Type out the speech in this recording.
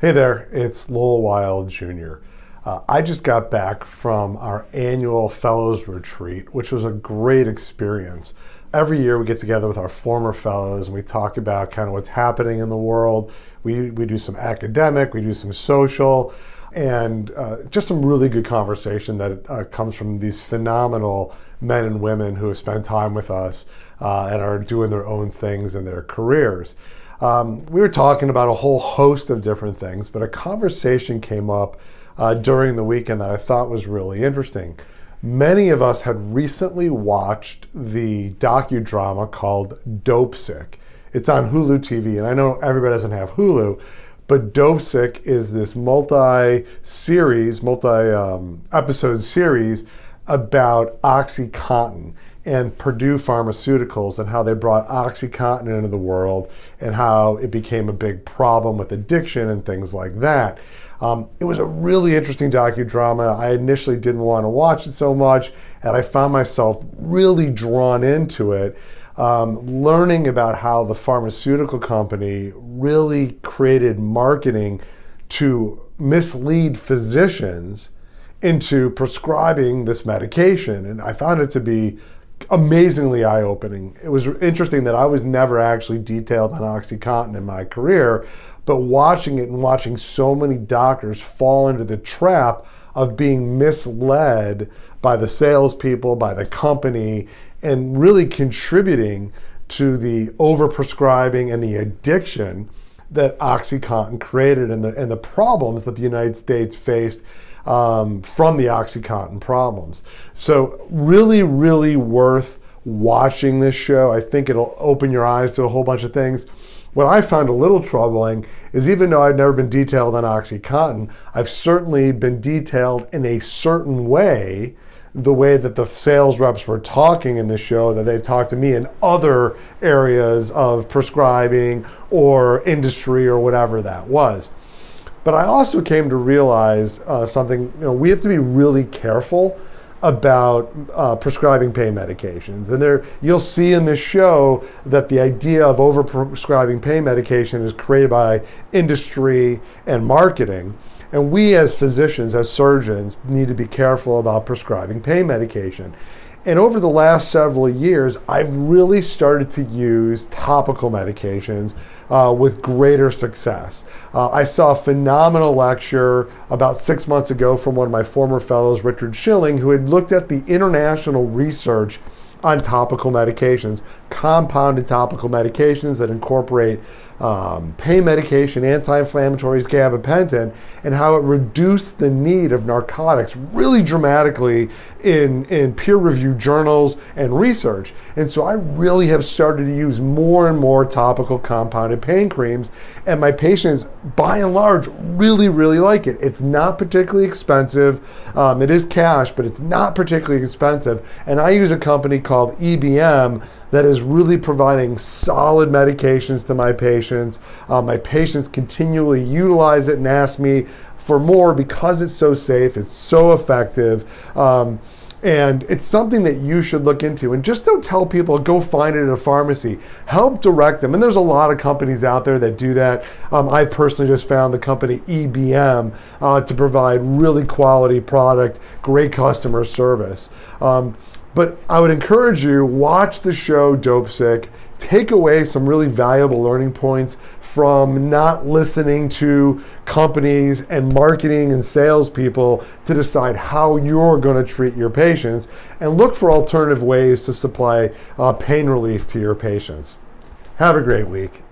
Hey there, it's Lowell Weil Jr. I just got back from our annual Fellows Retreat, which was a great experience. Every year we get together with our former fellows and we talk about kind of what's happening in the world. We do some academic, we do some social, and just some really good conversation that comes from these phenomenal men and women who have spent time with us and are doing their own things in their careers. We were talking about a whole host of different things, but a conversation came up during the weekend that I thought was really interesting. Many of us had recently watched the docudrama called Dopesick. It's on HULU TV, and I know everybody doesn't have HULU, but Dopesick is this multi-episode series about Oxycontin and Purdue Pharmaceuticals and how they brought Oxycontin into the world and how it became a big problem with addiction and things like that. It was a really interesting docudrama. I initially didn't want to watch it so much, and I found myself really drawn into it, learning about how the pharmaceutical company really created marketing to mislead physicians into prescribing this medication. And I found it to be amazingly eye-opening. It was interesting that I was never actually detailed on Oxycontin in my career, but watching it and watching so many doctors fall into the trap of being misled by the salespeople, by the company, and really contributing to the overprescribing and the addiction that Oxycontin created and the problems that the United States faced from the Oxycontin problems. So really, really worth watching this show. I think it'll open your eyes to a whole bunch of things. What I found a little troubling is even though I've never been detailed on Oxycontin, I've certainly been detailed in a certain way, the way that the sales reps were talking in this show, that they've talked to me in other areas of prescribing or industry or whatever that was. But I also came to realize something, we have to be really careful about prescribing pain medications. And you'll see in this show that the idea of overprescribing pain medication is created by industry and marketing. And we as physicians, as surgeons, need to be careful about prescribing pain medication. And over the last several years, I've really started to use topical medications with greater success. I saw a phenomenal lecture about 6 months ago from one of my former fellows, Richard Schilling, who had looked at the international research on topical medications, compounded topical medications that incorporate pain medication, anti-inflammatories, gabapentin, and how it reduced the need of narcotics really dramatically in peer-reviewed journals and research. And so I really have started to use more and more topical compounded pain creams, and my patients, by and large, really, really like it. It's not particularly expensive. It is cash, but it's not particularly expensive. And I use a company called EBM that is really providing solid medications to my patients. My patients continually utilize it and ask me for more because it's so safe, it's so effective, and it's something that you should look into. And just don't tell people, go find it at a pharmacy. Help direct them. And there's a lot of companies out there that do that. I personally just found the company EBM to provide really quality product, great customer service. But I would encourage you, watch the show Dopesick, take away some really valuable learning points from not listening to companies and marketing and salespeople to decide how you're going to treat your patients, and look for alternative ways to supply pain relief to your patients. Have a great week.